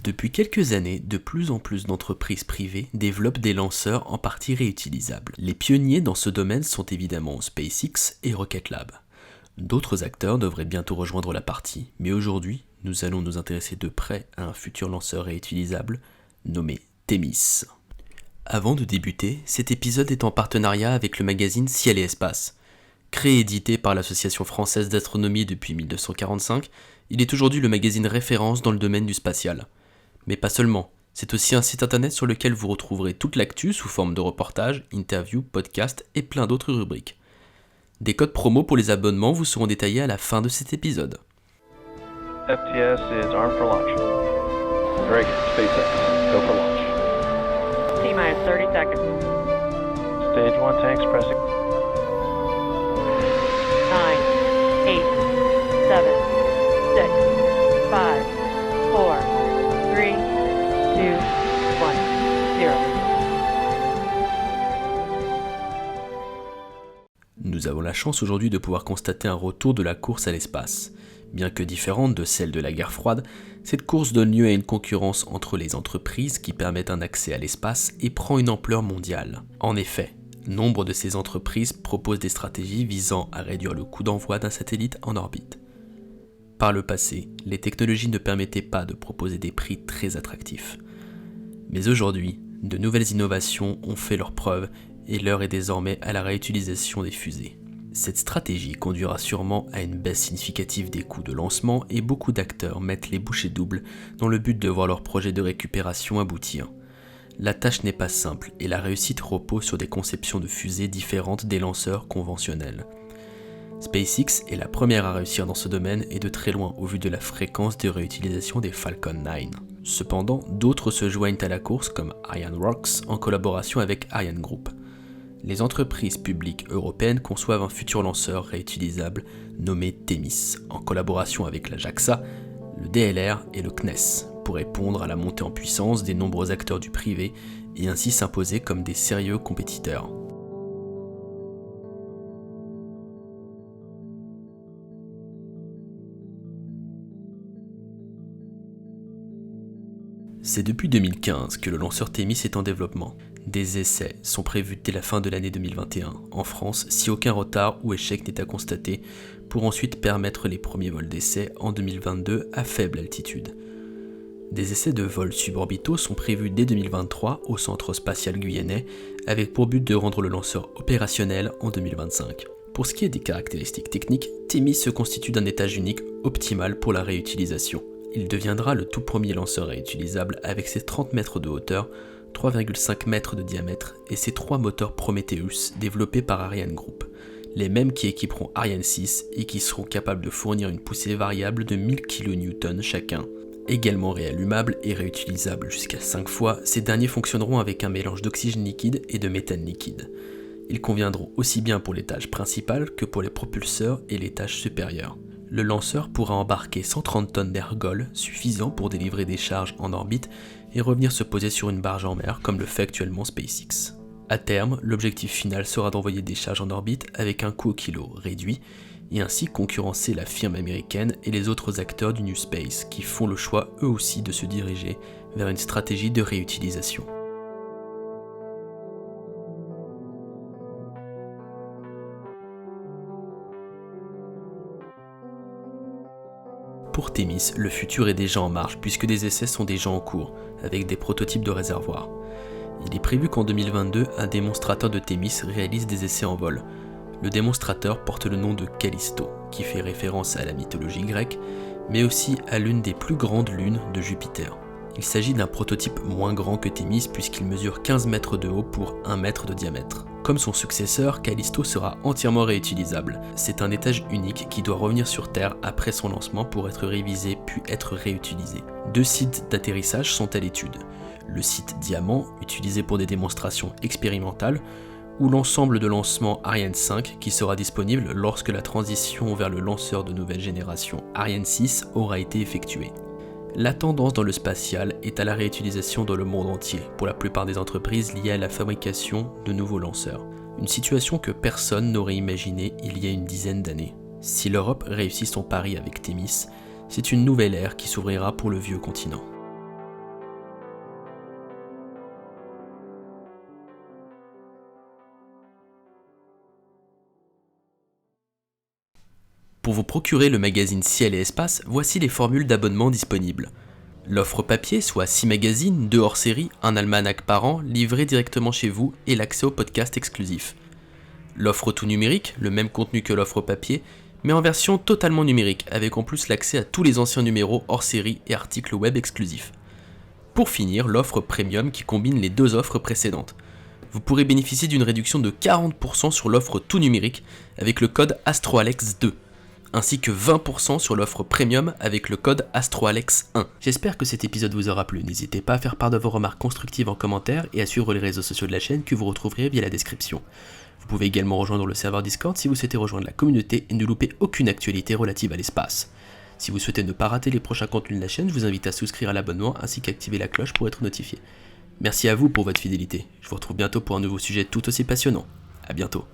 Depuis quelques années, de plus en plus d'entreprises privées développent des lanceurs en partie réutilisables. Les pionniers dans ce domaine sont évidemment SpaceX et Rocket Lab. D'autres acteurs devraient bientôt rejoindre la partie, mais aujourd'hui, nous allons nous intéresser de près à un futur lanceur réutilisable nommé Thémis. Avant de débuter, cet épisode est en partenariat avec le magazine Ciel et Espace. Créé et édité par l'Association française d'astronomie depuis 1945, il est aujourd'hui le magazine référence dans le domaine du spatial. Mais pas seulement, c'est aussi un site internet sur lequel vous retrouverez toute l'actu sous forme de reportages, interviews, podcasts et plein d'autres rubriques. Des codes promo pour les abonnements vous seront détaillés à la fin de cet épisode. FTS is armed for launch. Very good. SpaceX, go for launch. T-minus 30 seconds. Stage 1 tanks pressing. 9, 8, 7, 6, 5, 4, 3, 2, 1, 0. Nous avons la chance aujourd'hui de pouvoir constater un retour de la course à l'espace. Bien que différente de celle de la guerre froide, cette course donne lieu à une concurrence entre les entreprises qui permettent un accès à l'espace et prend une ampleur mondiale. En effet, nombre de ces entreprises proposent des stratégies visant à réduire le coût d'envoi d'un satellite en orbite. Par le passé, les technologies ne permettaient pas de proposer des prix très attractifs. Mais aujourd'hui, de nouvelles innovations ont fait leurs preuves et l'heure est désormais à la réutilisation des fusées. Cette stratégie conduira sûrement à une baisse significative des coûts de lancement et beaucoup d'acteurs mettent les bouchées doubles dans le but de voir leur projet de récupération aboutir. La tâche n'est pas simple et la réussite repose sur des conceptions de fusées différentes des lanceurs conventionnels. SpaceX est la première à réussir dans ce domaine et de très loin au vu de la fréquence de réutilisation des Falcon 9. Cependant, d'autres se joignent à la course comme ArianeWorks en collaboration avec ArianeGroup. Les entreprises publiques européennes conçoivent un futur lanceur réutilisable nommé Thémis, en collaboration avec la JAXA, le DLR et le CNES, pour répondre à la montée en puissance des nombreux acteurs du privé et ainsi s'imposer comme des sérieux compétiteurs. C'est depuis 2015 que le lanceur Thémis est en développement. Des essais sont prévus dès la fin de l'année 2021 en France si aucun retard ou échec n'est à constater pour ensuite permettre les premiers vols d'essai en 2022 à faible altitude. Des essais de vols suborbitaux sont prévus dès 2023 au Centre spatial guyanais avec pour but de rendre le lanceur opérationnel en 2025. Pour ce qui est des caractéristiques techniques, Thémis se constitue d'un étage unique optimal pour la réutilisation. Il deviendra le tout premier lanceur réutilisable avec ses 30 mètres de hauteur, 3,5 mètres de diamètre et ses 3 moteurs Prometheus développés par ArianeGroup, les mêmes qui équiperont Ariane 6 et qui seront capables de fournir une poussée variable de 1000 kN chacun. Également réallumables et réutilisables jusqu'à 5 fois, ces derniers fonctionneront avec un mélange d'oxygène liquide et de méthane liquide. Ils conviendront aussi bien pour l'étage principal que pour les propulseurs et l'étage supérieur. Le lanceur pourra embarquer 130 tonnes d'ergols, suffisant pour délivrer des charges en orbite et revenir se poser sur une barge en mer comme le fait actuellement SpaceX. À terme, l'objectif final sera d'envoyer des charges en orbite avec un coût au kilo réduit et ainsi concurrencer la firme américaine et les autres acteurs du New Space qui font le choix eux aussi de se diriger vers une stratégie de réutilisation. Pour Thémis, le futur est déjà en marche puisque des essais sont déjà en cours, avec des prototypes de réservoirs. Il est prévu qu'en 2022, un démonstrateur de Thémis réalise des essais en vol. Le démonstrateur porte le nom de Callisto, qui fait référence à la mythologie grecque, mais aussi à l'une des plus grandes lunes de Jupiter. Il s'agit d'un prototype moins grand que Thémis puisqu'il mesure 15 mètres de haut pour 1 mètre de diamètre. Comme son successeur, Callisto sera entièrement réutilisable. C'est un étage unique qui doit revenir sur Terre après son lancement pour être révisé puis être réutilisé. 2 sites d'atterrissage sont à l'étude. Le site Diamant, utilisé pour des démonstrations expérimentales, ou l'ensemble de lancement Ariane 5 qui sera disponible lorsque la transition vers le lanceur de nouvelle génération Ariane 6 aura été effectuée. La tendance dans le spatial est à la réutilisation dans le monde entier, pour la plupart des entreprises liées à la fabrication de nouveaux lanceurs. Une situation que personne n'aurait imaginée il y a une dizaine d'années. Si l'Europe réussit son pari avec Thémis, c'est une nouvelle ère qui s'ouvrira pour le vieux continent. Pour vous procurer le magazine Ciel et Espace, voici les formules d'abonnement disponibles. L'offre papier, soit 6 magazines, 2 hors-série, un almanach par an, livré directement chez vous et l'accès au podcast exclusif. L'offre tout numérique, le même contenu que l'offre papier, mais en version totalement numérique, avec en plus l'accès à tous les anciens numéros hors-série et articles web exclusifs. Pour finir, l'offre premium qui combine les 2 offres précédentes. Vous pourrez bénéficier d'une réduction de 40% sur l'offre tout numérique avec le code AstroAlex2, ainsi que 20% sur l'offre premium avec le code AstroAlex1. J'espère que cet épisode vous aura plu, n'hésitez pas à faire part de vos remarques constructives en commentaire et à suivre les réseaux sociaux de la chaîne que vous retrouverez via la description. Vous pouvez également rejoindre le serveur Discord si vous souhaitez rejoindre la communauté et ne louper aucune actualité relative à l'espace. Si vous souhaitez ne pas rater les prochains contenus de la chaîne, je vous invite à souscrire à l'abonnement ainsi qu'activer la cloche pour être notifié. Merci à vous pour votre fidélité, je vous retrouve bientôt pour un nouveau sujet tout aussi passionnant. À bientôt.